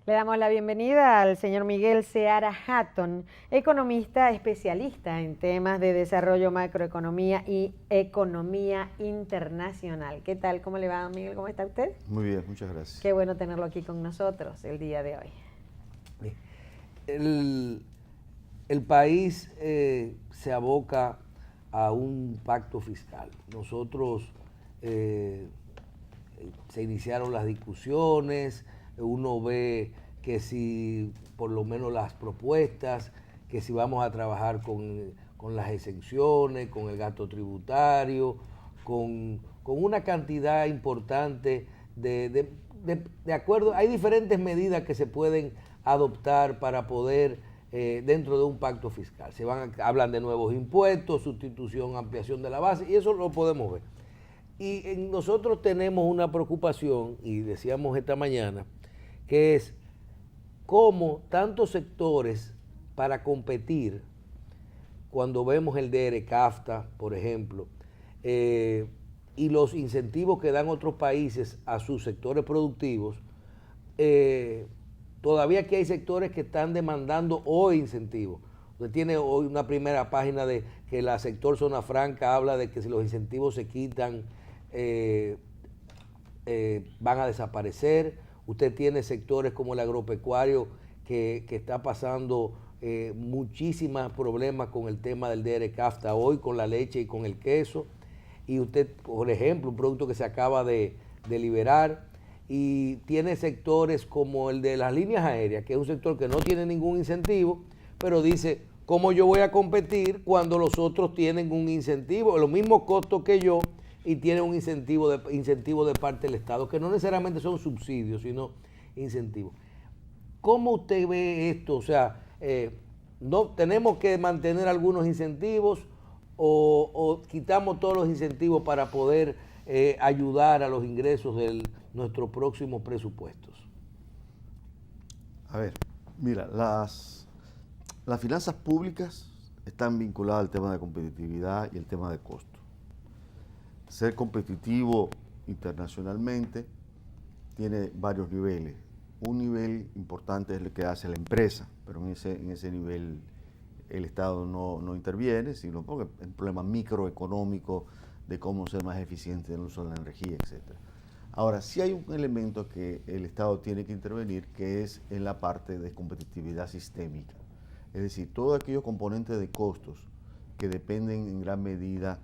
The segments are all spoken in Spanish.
Le damos la bienvenida al señor Miguel Seara Hatton, economista especialista en temas de desarrollo, macroeconomía y economía internacional. ¿Qué tal? ¿Cómo le va, Miguel? ¿Cómo está usted? Muy bien, muchas gracias. Qué bueno tenerlo aquí con nosotros el día de hoy. El país se aboca a un pacto fiscal. Nosotros se iniciaron las discusiones, uno ve que si por lo menos las propuestas, que si vamos a trabajar con las exenciones, con el gasto tributario, con una cantidad importante de acuerdo. Hay diferentes medidas que se pueden adoptar para poder, dentro de un pacto fiscal. Hablan de nuevos impuestos, sustitución, ampliación de la base, y eso lo podemos ver. Y nosotros tenemos una preocupación, y decíamos esta mañana, que es cómo tantos sectores para competir, cuando vemos el DR-CAFTA, por ejemplo, y los incentivos que dan otros países a sus sectores productivos, todavía aquí hay sectores que están demandando hoy incentivos. Usted tiene hoy una primera página de que el sector Zona Franca habla de que si los incentivos se quitan, van a desaparecer. Usted tiene sectores como el agropecuario que está pasando muchísimos problemas con el tema del DR-CAFTA hoy, con la leche y con el queso. Y usted, por ejemplo, un producto que se acaba de liberar, y tiene sectores como el de las líneas aéreas, que es un sector que no tiene ningún incentivo, pero dice, ¿cómo yo voy a competir cuando los otros tienen un incentivo, los mismos costos que yo, y tienen un incentivo de parte del Estado, que no necesariamente son subsidios, sino incentivos? ¿Cómo usted ve esto? O sea, ¿no tenemos que mantener algunos incentivos o quitamos todos los incentivos para poder ayudar a los ingresos de nuestros próximos presupuestos? A ver, mira, las finanzas públicas están vinculadas al tema de competitividad y el tema de costo. Ser competitivo internacionalmente tiene varios niveles. Un nivel importante es el que hace la empresa, pero en ese nivel el Estado no interviene, sino porque es un problema microeconómico de cómo ser más eficiente en el uso de la energía, etc. Ahora, sí hay un elemento que el Estado tiene que intervenir, que es en la parte de competitividad sistémica. Es decir, todos aquellos componentes de costos que dependen en gran medida,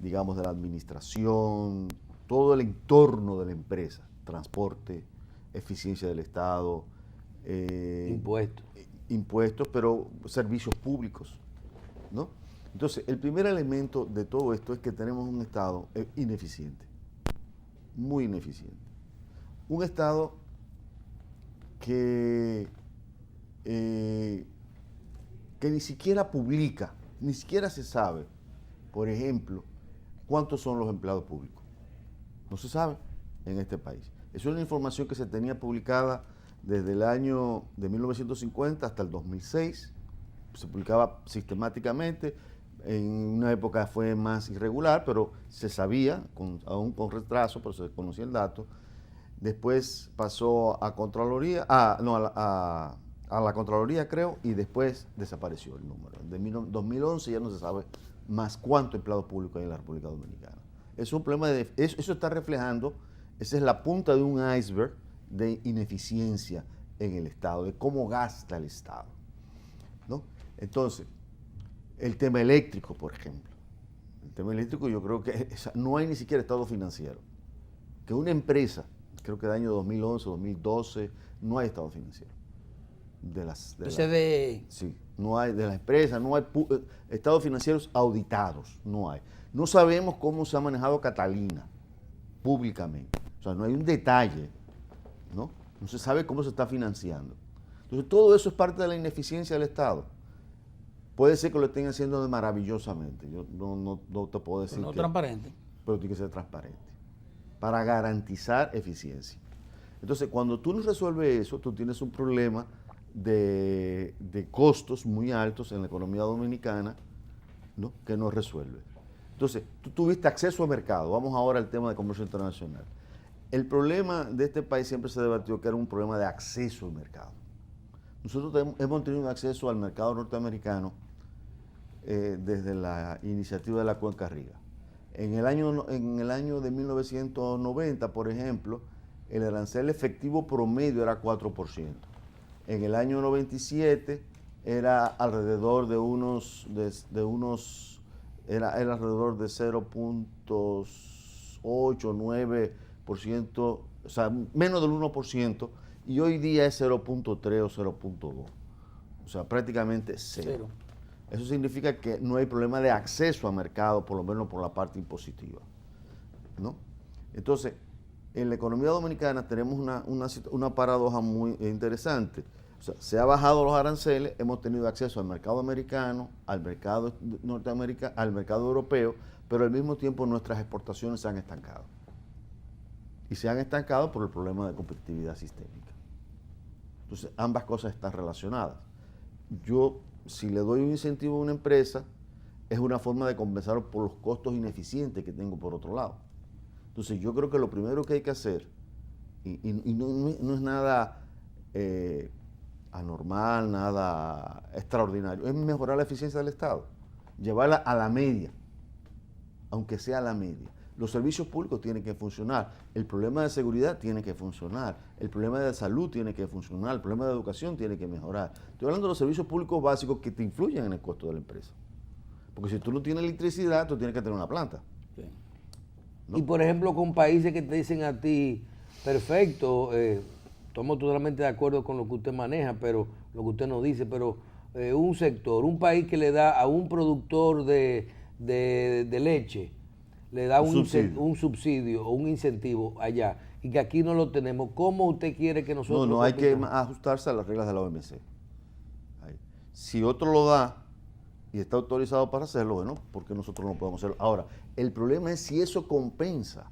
digamos, de la administración, todo el entorno de la empresa, transporte, eficiencia del Estado, impuestos, pero servicios públicos, ¿no? Entonces, el primer elemento de todo esto es que tenemos un Estado ineficiente, muy ineficiente. Un Estado que ni siquiera publica, ni siquiera se sabe, por ejemplo, cuántos son los empleados públicos. No se sabe en este país. Es una información que se tenía publicada desde el año de 1950 hasta el 2006. Se publicaba sistemáticamente. En una época fue más irregular, pero se sabía, aún con retraso, pero se conocía el dato. Después pasó a Contraloría, a la Contraloría, creo, y después desapareció el número. De 2011 ya no se sabe más cuánto empleado público hay en la República Dominicana. Es un problema eso está reflejando, esa es la punta de un iceberg de ineficiencia en el Estado, de cómo gasta el Estado, ¿no? Entonces, el tema eléctrico, por ejemplo. El tema eléctrico, yo creo que no hay ni siquiera Estado financiero. Que una empresa, creo que del año 2011, 2012, no hay Estado financiero. Sí, no hay de las empresas, no hay estados financieros auditados, no hay. No sabemos cómo se ha manejado Catalina públicamente. O sea, no hay un detalle, ¿no? No se sabe cómo se está financiando. Entonces, todo eso es parte de la ineficiencia del Estado. Puede ser que lo estén haciendo maravillosamente. Yo no te puedo decir pero no transparente. Pero tiene que ser transparente para garantizar eficiencia. Entonces, cuando tú no resuelves eso, tú tienes un problema de costos muy altos en la economía dominicana, ¿no?, que no resuelve. Entonces, tú tuviste acceso al mercado. Vamos ahora al tema de comercio internacional. El problema de este país siempre se debatió que era un problema de acceso al mercado. Nosotros hemos tenido acceso al mercado norteamericano desde la iniciativa de la Cuenca Riga. En el año de 1990, por ejemplo, el arancel efectivo promedio era 4%. En el año 97 era alrededor de era alrededor de 0.8, 9%, o sea, menos del 1%, y hoy día es 0.3 o 0.2. O sea, prácticamente cero. Eso significa que no hay problema de acceso a mercado, por lo menos por la parte impositiva, ¿no? Entonces, en la economía dominicana tenemos una paradoja muy interesante. O sea, se ha bajado los aranceles, hemos tenido acceso al mercado americano, al mercado norteamericano, al mercado europeo, pero al mismo tiempo nuestras exportaciones se han estancado. Y se han estancado por el problema de competitividad sistémica. Entonces, ambas cosas están relacionadas. Yo, si le doy un incentivo a una empresa, es una forma de compensar por los costos ineficientes que tengo por otro lado. Entonces, yo creo que lo primero que hay que hacer, y no es nada anormal, nada extraordinario, es mejorar la eficiencia del Estado, llevarla a la media, aunque sea a la media. Los servicios públicos tienen que funcionar, el problema de seguridad tiene que funcionar, el problema de salud tiene que funcionar, el problema de educación tiene que mejorar. Estoy hablando de los servicios públicos básicos que te influyen en el costo de la empresa. Porque si tú no tienes electricidad, tú tienes que tener una planta. Sí. ¿No? Y por ejemplo, con países que te dicen a ti, perfecto, estamos totalmente de acuerdo con lo que usted maneja, pero lo que usted nos dice, pero un sector, un país que le da a un productor de leche, le da un subsidio o un incentivo allá, y que aquí no lo tenemos, ¿cómo usted quiere que nosotros? No, hay que ajustarse a las reglas de la OMC. Si otro lo da y está autorizado para hacerlo, bueno, porque nosotros no podemos hacerlo. Ahora, el problema es si eso compensa.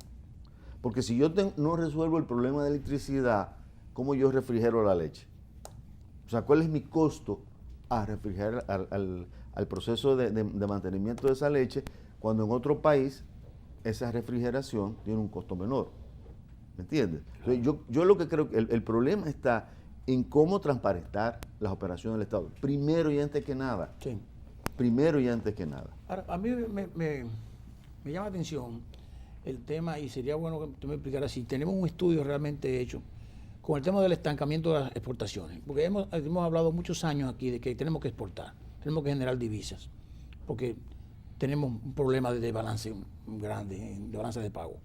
Porque si yo no resuelvo el problema de electricidad, ¿cómo yo refrigero la leche? O sea, ¿cuál es mi costo a refrigerar al proceso de mantenimiento de esa leche cuando en otro país esa refrigeración tiene un costo menor? ¿Me entiendes? Entonces, yo lo que creo que el problema está en cómo transparentar las operaciones del Estado. Primero y antes que nada. Sí. Primero y antes que nada. Ahora, a mí me llama la atención el tema, y sería bueno que tú me explicaras si tenemos un estudio realmente hecho con el tema del estancamiento de las exportaciones. Porque hemos hablado muchos años aquí de que tenemos que exportar, tenemos que generar divisas, porque tenemos un problema de balance grande, de balance de pago.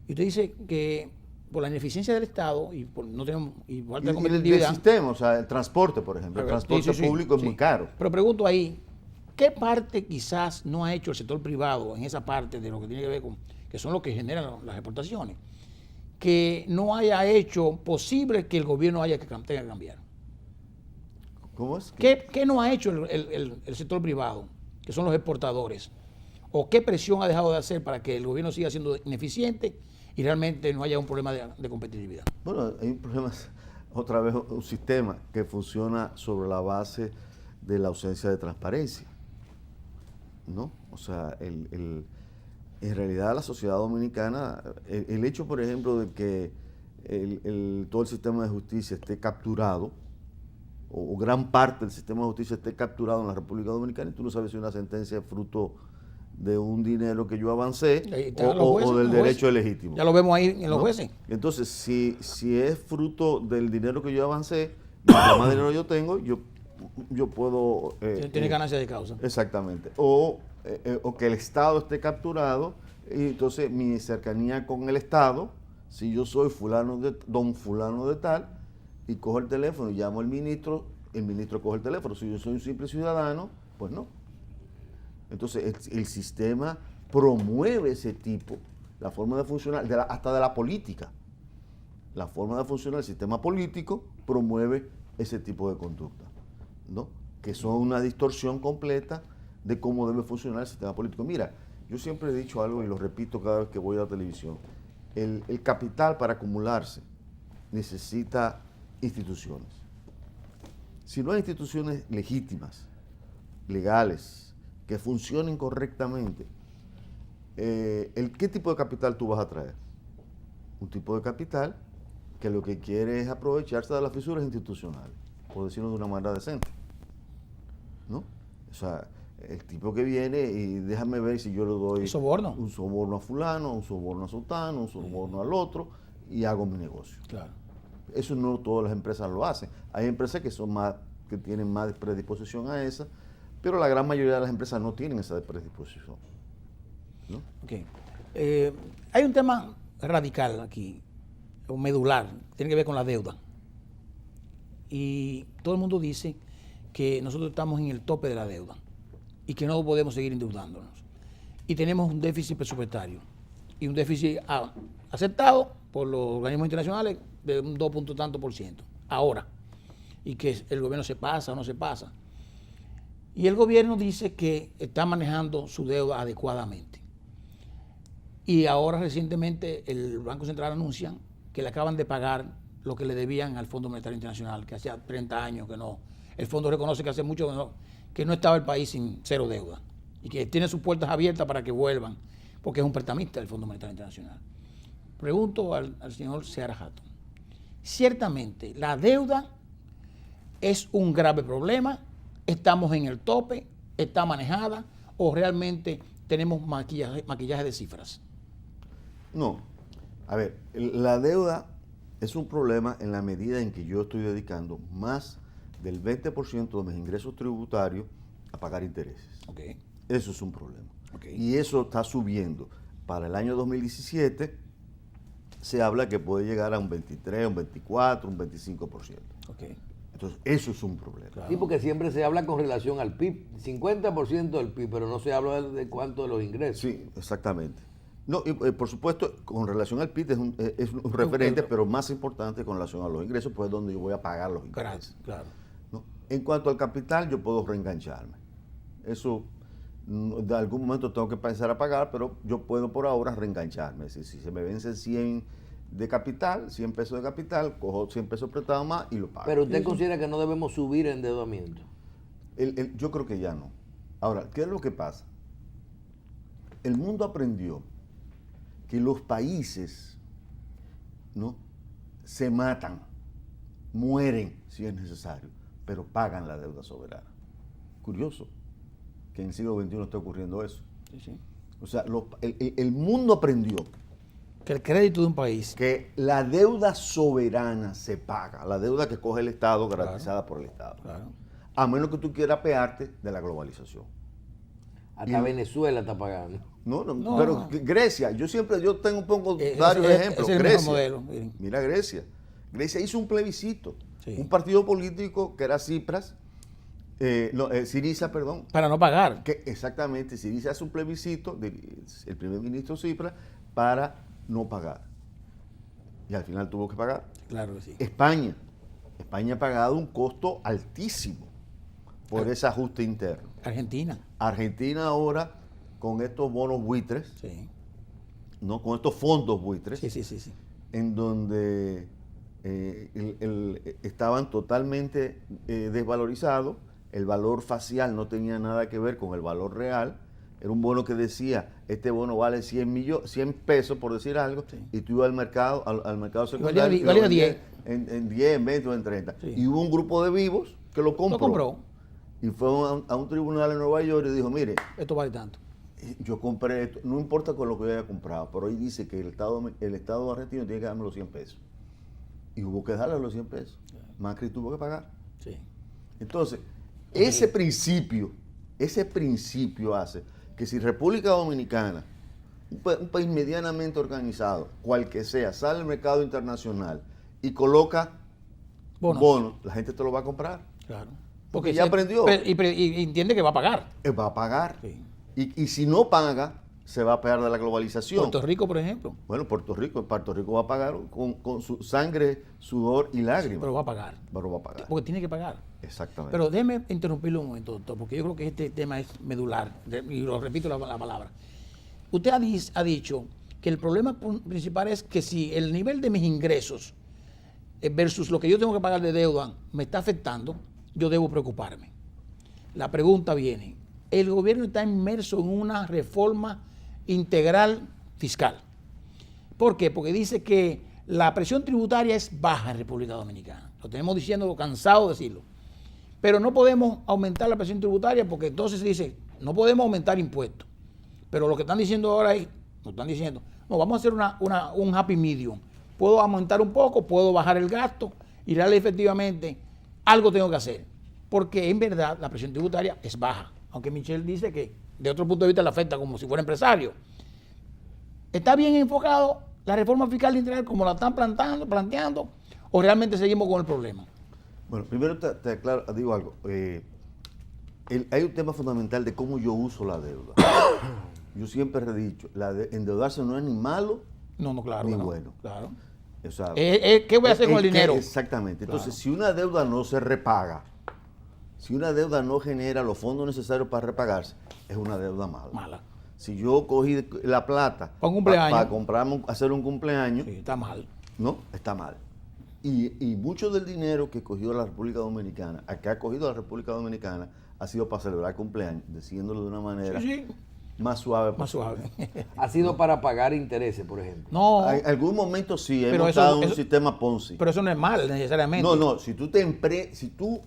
Y usted dice que por la ineficiencia del Estado y por no tenemos igual de competitividad. El sistema, o sea, el transporte, por ejemplo, el transporte público es muy caro. Pero pregunto ahí, ¿qué parte quizás no ha hecho el sector privado en esa parte de lo que tiene que ver con, que son los que generan las exportaciones, que no haya hecho posible que el gobierno tenga que cambiar? ¿Cómo es? ¿Qué no ha hecho el sector privado, que son los exportadores? ¿O qué presión ha dejado de hacer para que el gobierno siga siendo ineficiente y realmente no haya un problema de competitividad? Bueno, hay un problema, otra vez, un sistema que funciona sobre la base de la ausencia de transparencia, ¿no? O sea, en realidad la sociedad dominicana, el hecho, por ejemplo, de que todo el sistema de justicia esté capturado, o gran parte del sistema de justicia esté capturado en la República Dominicana, y tú no sabes si una sentencia es fruto de un dinero que yo avancé o del derecho legítimo. Ya lo vemos ahí en los jueces. Entonces, si es fruto del dinero que yo avancé, mientras más dinero yo tengo, yo puedo... Tiene ganancia de causa. Exactamente. O que el Estado esté capturado, y entonces mi cercanía con el Estado, si yo soy don fulano de tal, y cojo el teléfono y llamo al ministro, el ministro coge el teléfono. Si yo soy un simple ciudadano, pues no. Entonces el sistema promueve ese tipo, la forma de funcionar, hasta de la política. La forma de funcionar del sistema político promueve ese tipo de conducta, ¿no? Que son una distorsión completa de cómo debe funcionar el sistema político. Mira, yo siempre he dicho algo y lo repito cada vez que voy a la televisión. El capital para acumularse necesita instituciones. Si no hay instituciones legítimas, legales, que funcionen correctamente, ¿qué tipo de capital tú vas a traer? Un tipo de capital que lo que quiere es aprovecharse de las fisuras institucionales, por decirlo de una manera decente, ¿no? O sea, el tipo que viene y déjame ver si yo le doy soborno. un soborno a fulano, un soborno a sotano, un soborno al otro y hago mi negocio. Claro. Eso no todas las empresas lo hacen. Hay empresas que tienen más predisposición a esa, pero la gran mayoría de las empresas no tienen esa predisposición, ¿no? Okay. Hay un tema radical aquí, o medular, tiene que ver con la deuda. Y todo el mundo dice que nosotros estamos en el tope de la deuda y que no podemos seguir endeudándonos. Y tenemos un déficit presupuestario y un déficit aceptado por los organismos internacionales de un 2 punto tanto por ciento ahora, y que el gobierno se pasa o no se pasa. Y el gobierno dice que está manejando su deuda adecuadamente. Y ahora recientemente el Banco Central anuncia que le acaban de pagar lo que le debían al Fondo Monetario Internacional, que hacía 30 años que no. El fondo reconoce que hace mucho que no estaba el país sin cero deuda y que tiene sus puertas abiertas para que vuelvan, porque es un prestamista del Fondo Monetario Internacional. Pregunto al señor Seara Hatton, ciertamente la deuda es un grave problema, estamos en el tope, está manejada o realmente tenemos maquillaje de cifras. No, a ver, la deuda es un problema en la medida en que yo estoy dedicando más del 20% de mis ingresos tributarios a pagar intereses. Okay. Eso es un problema. Okay. Y eso está subiendo. Para el año 2017 se habla que puede llegar a un 23, un 24, un 25%. Okay. Entonces, eso es un problema. Claro. Sí, porque siempre se habla con relación al PIB, 50% del PIB, pero no se habla de cuánto de los ingresos. Sí, exactamente. No, y, por supuesto, con relación al PIB es un referente, pero más importante con relación a los ingresos, pues es donde yo voy a pagar los ingresos. Claro. ¿No? En cuanto al capital, yo puedo reengancharme. Eso, de algún momento tengo que pensar a pagar, pero yo puedo por ahora reengancharme. Es decir, si se me vencen 100 de capital, 100 pesos de capital, cojo 100 pesos prestados más y lo pago. Pero usted considera que no debemos subir el endeudamiento. Yo creo que ya no. Ahora, ¿qué es lo que pasa? El mundo aprendió que los países, ¿no?, se matan, mueren si es necesario, pero pagan la deuda soberana. Curioso que en el siglo XXI esté ocurriendo eso. Sí, sí. O sea, el mundo aprendió Que el crédito de un país. que la deuda soberana se paga, la deuda que coge el Estado, garantizada por el Estado. Claro. A menos que tú quieras apearte de la globalización. Hasta Venezuela está pagando. No, No. pero Grecia, yo pongo varios ejemplos. Es el mejor Grecia, modelo. Miren. mira Grecia. Grecia hizo un plebiscito, Sí. un partido político que era Syriza, perdón. Para no pagar. Que exactamente, Syriza hace un plebiscito, el primer ministro Tsipras, para no pagar. Y al final tuvo que pagar. Claro que sí. España ha pagado un costo altísimo por ese ajuste interno. Argentina. Argentina ahora, con estos bonos buitres, Sí. ¿no?, con estos fondos buitres, Sí. en donde estaban totalmente desvalorizados, el valor facial no tenía nada que ver con el valor real, era un bono que decía, este bono vale 100 pesos, por decir algo, Sí. y tú ibas al mercado secundario, y valía lo 10. en 10, en 20 o en 30. Sí. Y hubo un grupo de vivos que lo compró. Lo compró. Y fue a un tribunal en Nueva York y dijo, mire, Esto vale tanto. yo compré esto, no importa con lo que yo haya comprado, pero hoy dice que el Estado argentino tiene que darme los 100 pesos. Y hubo que darle los 100 pesos. Macri tuvo que pagar. Sí. Entonces, ese principio hace que si República Dominicana, un país medianamente organizado, cual que sea, sale al mercado internacional y coloca bonos, la gente te lo va a comprar. Claro. Porque ya aprendió. Y entiende que va a pagar. Va a pagar. Sí. Y si no paga, se va a pegar de la globalización. Puerto Rico, por ejemplo. Bueno, Puerto Rico va a pagar con su sangre, sudor y lágrimas. Pero va a pagar. Pero va a pagar. Porque tiene que pagar. Exactamente. Pero déjeme interrumpirlo un momento, doctor, porque yo creo que este tema es medular, y lo repito la palabra. Usted ha dicho que el problema principal es que si el nivel de mis ingresos versus lo que yo tengo que pagar de deuda me está afectando, yo debo preocuparme. La pregunta viene, el gobierno está inmerso en una reforma integral fiscal. ¿Por qué? Porque dice que la presión tributaria es baja en República Dominicana. Lo tenemos diciendo, cansado de decirlo. Pero no podemos aumentar la presión tributaria porque entonces se dice, no podemos aumentar impuestos. Pero lo que están diciendo ahora es, nos están diciendo, no, vamos a hacer un happy medium. Puedo aumentar un poco, puedo bajar el gasto y realmente efectivamente algo tengo que hacer. Porque en verdad la presión tributaria es baja. Aunque Michelle dice que de otro punto de vista le afecta como si fuera empresario. ¿Está bien enfocado la reforma fiscal integral como la están planteando o realmente seguimos con el problema? Bueno, primero te aclaro, digo algo. Hay un tema fundamental de cómo yo uso la deuda. Yo siempre he dicho, endeudarse no es ni malo No, claro. ni no, bueno. Claro. O sea, ¿Qué voy a hacer con el dinero? Exactamente. Entonces, Claro. si una deuda no se repaga, si una deuda no genera los fondos necesarios para repagarse, es una deuda mala. Si yo cogí la plata Para un cumpleaños. para comprarme, hacer un cumpleaños, Sí, está mal. no, está mal. Y mucho del dinero que cogió la República Dominicana, que ha cogido la República Dominicana, ha sido para celebrar cumpleaños, diciéndolo de una manera Sí. más suave. Más suave. Ha sido para pagar intereses, por ejemplo. No, En algún momento sí, Pero hemos eso- estado en un eso- sistema Ponzi. pero eso no es mal necesariamente. No, si tú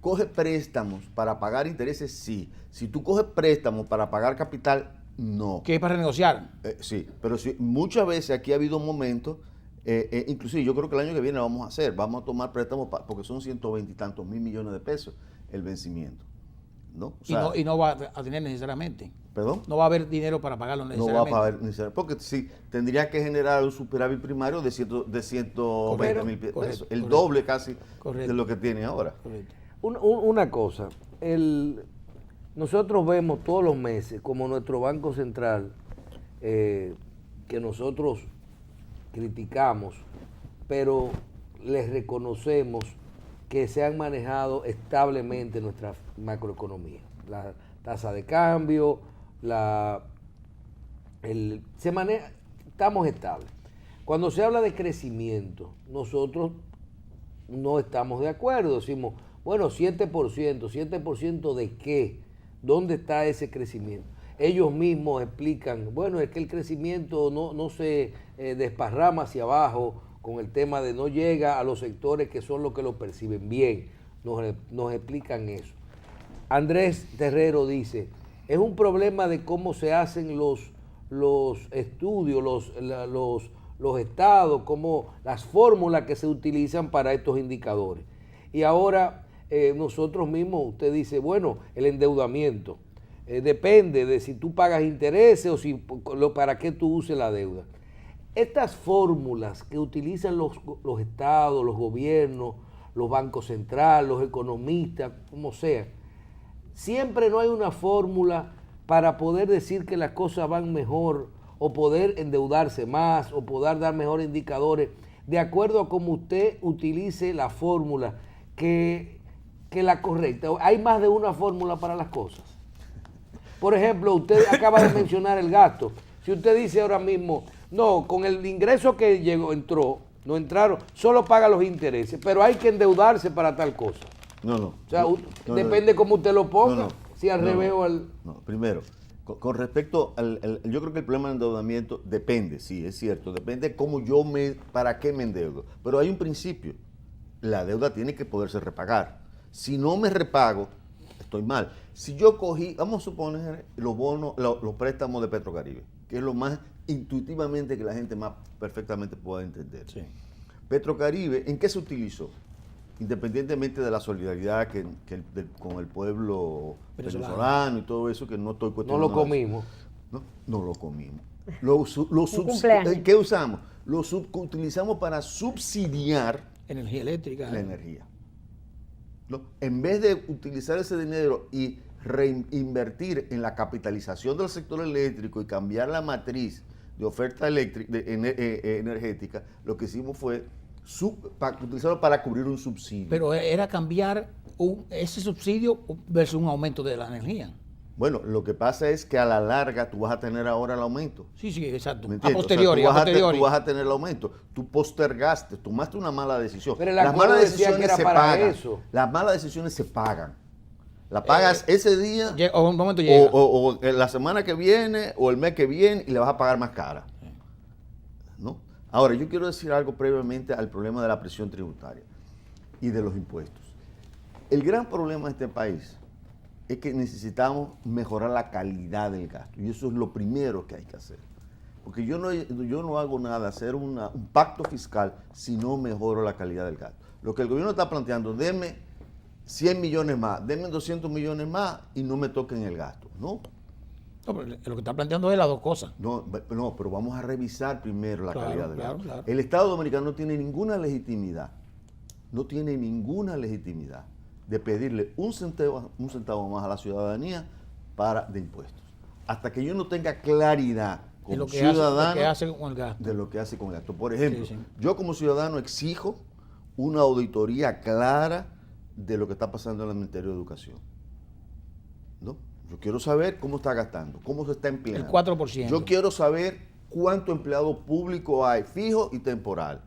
coges préstamos para pagar intereses, sí. Si tú coges préstamos para pagar capital, no. Que es para renegociar. Sí, pero sí, muchas veces aquí ha habido momentos, inclusive yo creo que el año que viene lo vamos a hacer, vamos a tomar préstamos porque son 120 y tantos mil millones de pesos el vencimiento. ¿No? O sea, Y no va a tener necesariamente. ¿Perdón? No va a haber dinero para pagarlo No necesariamente. va a pagar necesariamente, porque sí, tendría que generar un superávit primario de 120 mil pesos, correcto, el correcto. doble casi Correcto. de lo que tiene ahora. Correcto. Una cosa, nosotros vemos todos los meses como nuestro Banco Central, que nosotros criticamos, pero les reconocemos que se han manejado establemente nuestra macroeconomía. La tasa de cambio, estamos estables. Cuando se habla de crecimiento, nosotros no estamos de acuerdo. Decimos, bueno, 7%, ¿de qué? ¿Dónde está ese crecimiento? Ellos mismos explican, bueno, es que el crecimiento no se desparrama hacia abajo con el tema de no llega a los sectores que son los que lo perciben bien. Nos explican eso. Andrés Terrero dice, es un problema de cómo se hacen los estudios, los estados, como las fórmulas que se utilizan para estos indicadores. Y ahora nosotros mismos, usted dice, bueno, el endeudamiento depende de si tú pagas intereses o para qué tú uses la deuda. Estas fórmulas que utilizan los estados, los gobiernos, los bancos centrales, los economistas, como sea, siempre no hay una fórmula para poder decir que las cosas van mejor o poder endeudarse más o poder dar mejores indicadores de acuerdo a cómo usted utilice la fórmula que la correcta. Hay más de una fórmula para las cosas. Por ejemplo, usted acaba de mencionar el gasto. Si usted dice ahora mismo, no, con el ingreso que no entraron, solo paga los intereses, pero hay que endeudarse para tal cosa. No. O sea, depende cómo usted lo ponga, si al revés o al... No, primero, con respecto yo creo que el problema del endeudamiento depende, sí, es cierto, depende cómo para qué me endeudo. Pero hay un principio, la deuda tiene que poderse repagar. Si no me repago, estoy mal. Si yo cogí, vamos a suponer los bonos, los préstamos de Petrocaribe, que es lo más intuitivamente que la gente más perfectamente pueda entender. Sí. Petrocaribe, ¿en qué se utilizó? Independientemente de la solidaridad con el pueblo venezolano y todo eso, que no estoy No cuestionando. lo comimos. No lo comimos. Cumpleaños. ¿Qué usamos? Utilizamos para subsidiar Energía eléctrica. la energía. ¿No? En vez de utilizar ese dinero y reinvertir en la capitalización del sector eléctrico y cambiar la matriz de oferta energética, lo que hicimos fue utilizarlo para cubrir un subsidio. Pero era cambiar ese subsidio versus un aumento de la energía. Bueno, lo que pasa es que a la larga tú vas a tener ahora el aumento. Sí, sí, exacto. ¿Me A entiendes? posteriori, tú a posteriori. tú vas a tener el aumento. Tú postergaste, tomaste una mala decisión. Pero el Las acuerdo malas decía que decisiones era se para pagan. eso. Las malas decisiones se pagan. La pagas ese día O un momento llega. o la semana que viene o el mes que viene y le vas a pagar más cara. ¿No? Ahora, yo quiero decir algo previamente al problema de la presión tributaria y de los impuestos. El gran problema de este país es que necesitamos mejorar la calidad del gasto y eso es lo primero que hay que hacer. Porque yo no hago nada, hacer un pacto fiscal si no mejoro la calidad del gasto. Lo que el gobierno está planteando, deme 100 millones más, denme 200 millones más y no me toquen el gasto, ¿no? No, pero lo que está planteando es las dos cosas. No, pero vamos a revisar primero la Claro, calidad del claro, gasto. claro. El Estado dominicano no tiene ninguna legitimidad, de pedirle un centavo más a la ciudadanía de impuestos. Hasta que yo no tenga claridad Y como lo que ciudadano hace con el gasto. de lo que hace con el gasto. Por ejemplo, Sí, sí. yo como ciudadano exijo una auditoría clara de lo que está pasando en el Ministerio de Educación. ¿No? Yo quiero saber cómo está gastando, cómo se está empleando. El 4%. Yo quiero saber cuánto empleado público hay, fijo y temporal.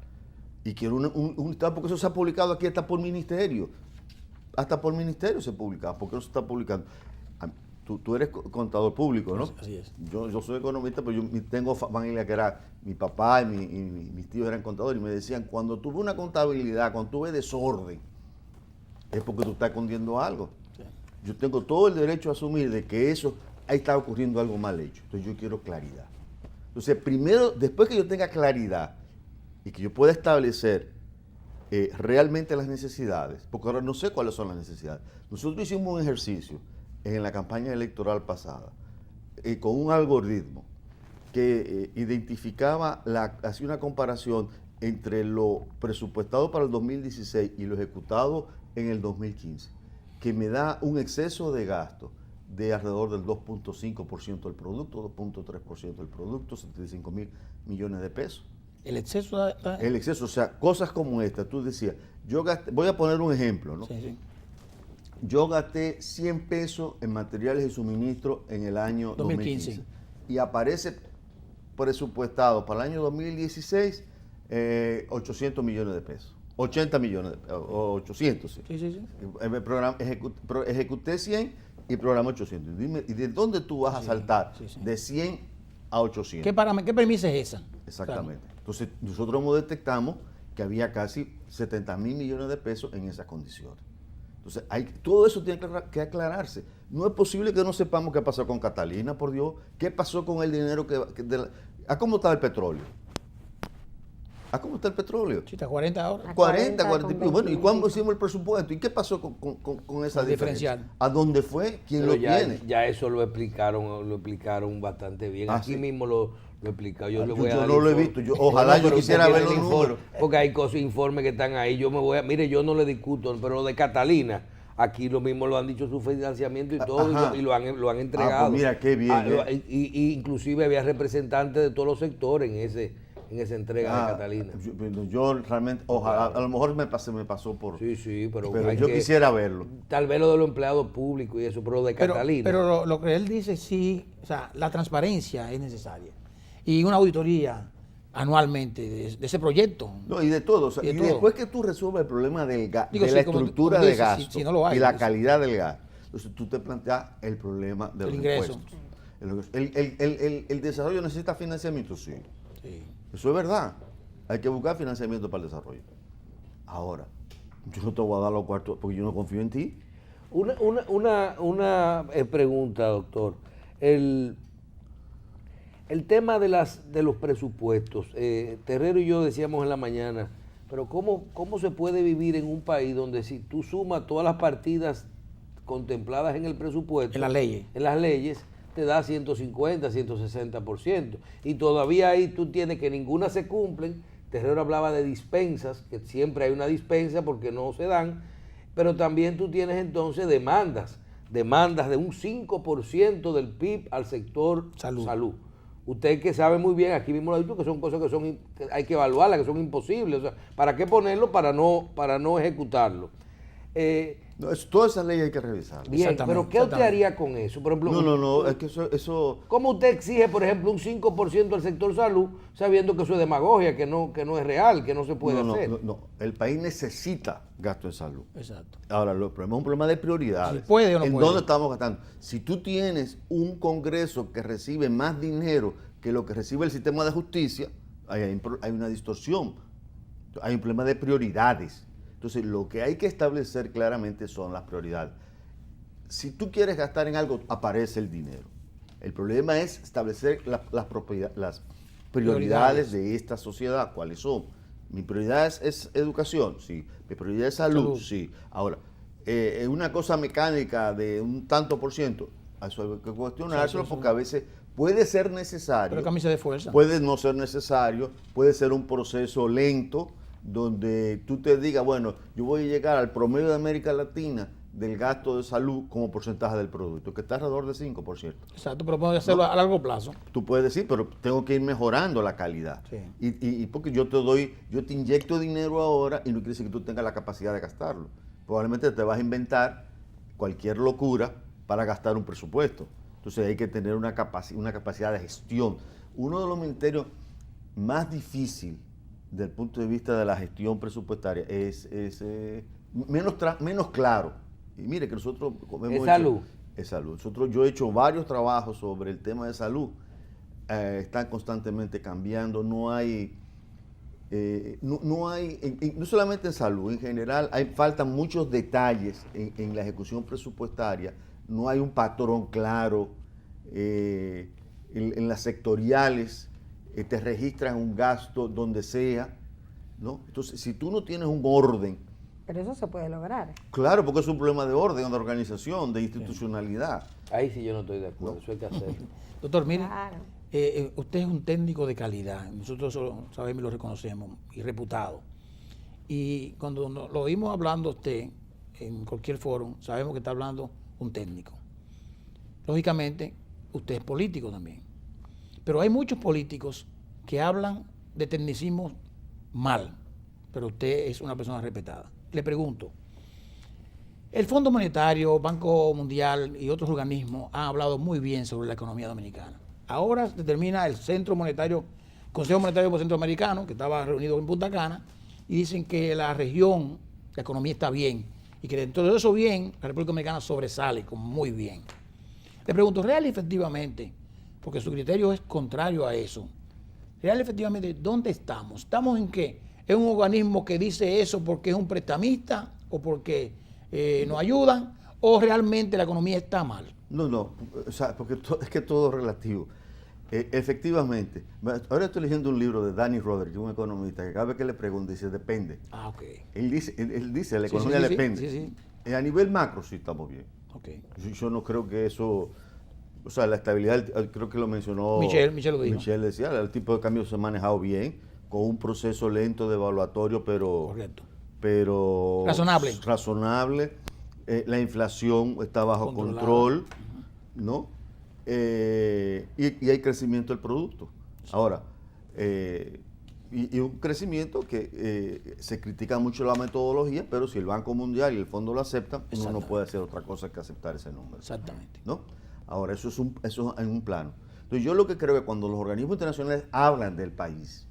Y quiero un estado, porque eso se ha publicado aquí hasta por ministerio. Hasta por ministerio se publica. ¿Por qué no se está publicando? Tú eres contador público, ¿no? Así es. Yo soy economista, pero yo tengo familia que era, mi papá y mis tíos eran contadores y me decían, cuando tú ves una contabilidad, cuando tú ves desorden, es porque tú estás escondiendo algo. Sí. Yo tengo todo el derecho a asumir de que ahí está ocurriendo algo mal hecho. Entonces yo quiero claridad. Entonces primero, después que yo tenga claridad y que yo pueda establecer realmente las necesidades, porque ahora no sé cuáles son las necesidades. Nosotros hicimos un ejercicio en la campaña electoral pasada con un algoritmo que identificaba, hacía una comparación entre lo presupuestado para el 2016 y lo ejecutado en el 2015, que me da un exceso de gasto de alrededor del 2.5% del producto, 2.3% del producto, 75 mil millones de pesos. El exceso. El exceso, o sea, cosas como esta. Tú decías, voy a poner un ejemplo, ¿no? Sí, sí. Yo gasté 100 pesos en materiales y suministros en el año 2015. Y aparece presupuestado para el año 2016 800 millones de pesos. 80 millones, o 800, sí. Sí, sí, sí. El programa, ejecuté 100 y programé 800. Dime, ¿y de dónde tú vas a saltar? Sí, sí. De 100 a 800. ¿Qué premisa es esa? Exactamente. Entonces, nosotros detectamos que había casi 70 mil millones de pesos en esas condiciones. Entonces, todo eso tiene que aclararse. No es posible que no sepamos qué pasó con Catalina, por Dios. ¿Qué pasó con el dinero ¿A cómo está el petróleo? ¿A cómo está el petróleo? Sí, está 40 ahora. 40 y pico. Bueno, ¿y 20, cuándo hicimos el presupuesto? ¿Y qué pasó con esa El diferencia? diferencial. ¿A dónde fue? ¿Quién Pero lo tiene? ya eso lo explicaron bastante bien. Ah, Aquí sí. mismo lo explicaron. Yo le voy a yo dar no lo he informe. visto. Ojalá yo pero quisiera usted ver tiene los el informe, números. porque hay cosas, informes que están ahí. Mire, yo no le discuto, pero lo de Catalina, aquí lo mismo lo han dicho su financiamiento y todo, Ajá. y lo han entregado. pues mira, qué bien, y inclusive había representantes de todos los sectores en esa entrega de Catalina. Yo realmente, ojalá, a lo mejor me pasó por... Sí, pero hay yo que- quisiera verlo. Tal vez lo de los empleados públicos y eso, pero lo de Catalina. Pero lo que él dice, sí, o sea, la transparencia es necesaria. Y una auditoría anualmente de ese proyecto. No, y de todo. O sea, Y de y todo. después que tú resuelves el problema de Digo, la sí, como estructura como de dices, gasto si no lo hay, y la pues. calidad del gasto, entonces tú te planteas el problema de El los ingreso. impuestos. El desarrollo necesita financiamiento, sí. Sí. Eso es verdad. Hay que buscar financiamiento para el desarrollo. Ahora, yo no te voy a dar los cuartos porque yo no confío en ti. Una pregunta, doctor. El tema de los presupuestos. Terrero y yo decíamos en la mañana, pero ¿cómo se puede vivir en un país donde si tú sumas todas las partidas contempladas en el presupuesto, En las leyes. te da 150, 160%. Y todavía ahí tú tienes que ninguna se cumplen. Terrero hablaba de dispensas, que siempre hay una dispensa porque no se dan, pero también tú tienes entonces demandas de un 5% del PIB al sector salud. Usted que sabe muy bien, aquí mismo lo ha dicho, que son cosas que hay que evaluarlas, que son imposibles. O sea, ¿para qué ponerlo para no ejecutarlo? No, todas esas leyes hay que revisarlas. Bien, pero ¿qué usted haría con eso? Por ejemplo, No, es que eso ¿cómo usted exige, por ejemplo, un 5% al sector salud, sabiendo que eso es demagogia, que no es real, que no se puede hacer? No. El país necesita gasto en salud. Exacto. Ahora, el problema es un problema de prioridades. Si puede o no ¿En puede? dónde estamos gastando? Si tú tienes un Congreso que recibe más dinero que lo que recibe el sistema de justicia, hay una distorsión. Hay un problema de prioridades. Entonces, lo que hay que establecer claramente son las prioridades. Si tú quieres gastar en algo, aparece el dinero. El problema es establecer las prioridades de esta sociedad. ¿Cuáles son? Mi prioridad es educación, sí. Mi prioridad es salud, sí. Ahora, una cosa mecánica de un tanto por ciento, eso hay que cuestionárselo porque a veces puede ser necesario. Pero camisa de fuerza. Puede no ser necesario, puede ser un proceso lento donde tú te digas, bueno, yo voy a llegar al promedio de América Latina del gasto de salud como porcentaje del producto, que está alrededor de 5%. Exacto, pero puedes hacerlo a largo plazo. Tú puedes decir, pero tengo que ir mejorando la calidad. Sí. Y porque yo te inyecto dinero ahora y no quiere decir que tú tengas la capacidad de gastarlo. Probablemente te vas a inventar cualquier locura para gastar un presupuesto. Entonces hay que tener una capacidad de gestión. Uno de los ministerios más difíciles desde el punto de vista de la gestión presupuestaria es menos claro. Y mire que nosotros es salud. Es salud. Yo he hecho varios trabajos sobre el tema de salud. Están constantemente cambiando. No solamente en salud, en general faltan muchos detalles en la ejecución presupuestaria. No hay un patrón claro. En las sectoriales te registran un gasto donde sea, ¿no? Entonces, si tú no tienes un orden. Pero eso se puede lograr. Claro, porque es un problema de orden, de organización, de institucionalidad. Ahí sí yo no estoy de acuerdo, No. Eso hay que hacerlo. Doctor, mire, Claro. usted es un técnico de calidad, nosotros lo sabemos y lo reconocemos, y reputado. Y cuando lo oímos hablando a usted en cualquier foro, sabemos que está hablando un técnico. Lógicamente, usted es político también. Pero hay muchos políticos que hablan de tecnicismo mal, pero usted es una persona respetada. Le pregunto, el Fondo Monetario, Banco Mundial y otros organismos han hablado muy bien sobre la economía dominicana. Ahora se termina el Consejo Monetario Centroamericano, que estaba reunido en Punta Cana, y dicen que la región, la economía está bien, y que dentro de eso bien, la República Dominicana sobresale como muy bien. Le pregunto, ¿real y efectivamente, porque su criterio es contrario a eso, real y efectivamente, ¿dónde estamos? ¿Estamos en qué? ¿Es un organismo que dice eso porque es un prestamista o porque nos ayudan? ¿O realmente la economía está mal? No, o sea, porque es que todo es relativo. Efectivamente, ahora estoy leyendo un libro de Danny Roderick, un economista, que cada vez que le pregunta dice, depende. Ah, ok. Él dice, la economía depende. Sí. A nivel macro sí estamos bien. Okay. Yo no creo que eso, o sea, la estabilidad, creo que lo mencionó Michelle lo dijo. Michelle decía, el tipo de cambio se ha manejado bien, con un proceso lento de evaluatorio, Correcto. pero razonable. La inflación está bajo control, ¿no? Y hay crecimiento del producto. Sí. Ahora, y un crecimiento que se critica mucho la metodología, pero si el Banco Mundial y el Fondo lo aceptan, uno no puede hacer otra cosa que aceptar ese número. Exactamente. ¿No? Ahora, eso es en un plano. Entonces, yo lo que creo es que cuando los organismos internacionales hablan del país,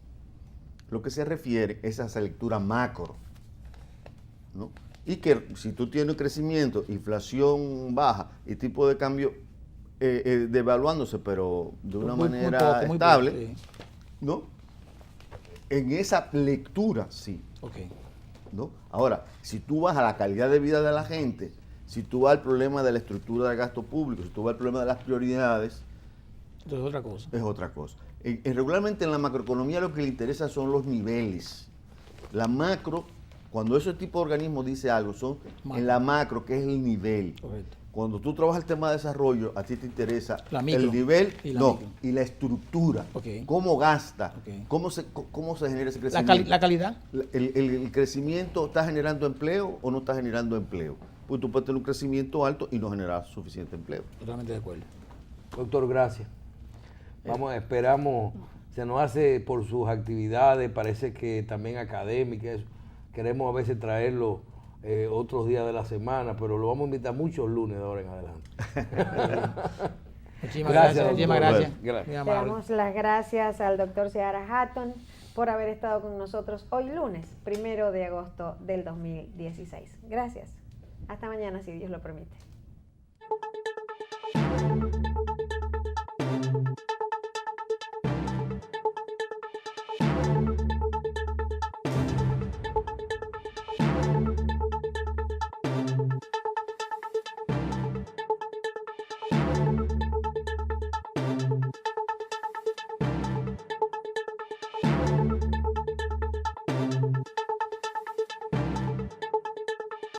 lo que se refiere es a esa lectura macro, ¿no? Y que si tú tienes crecimiento, inflación baja y tipo de cambio devaluándose, pero de una manera estable, sí. ¿no? En esa lectura, sí. Okay. ¿No? Ahora, si tú vas a la calidad de vida de la gente, si tú vas al problema de la estructura del gasto público, si tú vas al problema de las prioridades, entonces es otra cosa. Es otra cosa. Regularmente en la macroeconomía lo que le interesa son los niveles. La macro, cuando ese tipo de organismo dice algo, son en la macro, que es el nivel. Correcto. Cuando tú trabajas el tema de desarrollo, a ti te interesa el nivel y la estructura. Okay. Cómo gasta, okay. cómo se genera ese crecimiento. La calidad. El crecimiento está generando empleo o no está generando empleo. Pues tú puedes tener un crecimiento alto y no generar suficiente empleo. Totalmente de acuerdo. Doctor, gracias. Esperamos, se nos hace por sus actividades, parece que también académicas, queremos a veces traerlo otros días de la semana, pero lo vamos a invitar muchos lunes de ahora en adelante. Muchísimas gracias. Muchísimas gracias. Gracias. Muy Le amable. damos las gracias al doctor Seara Hatton por haber estado con nosotros hoy lunes, 1 de agosto del 2016. Gracias. Hasta mañana, si Dios lo permite.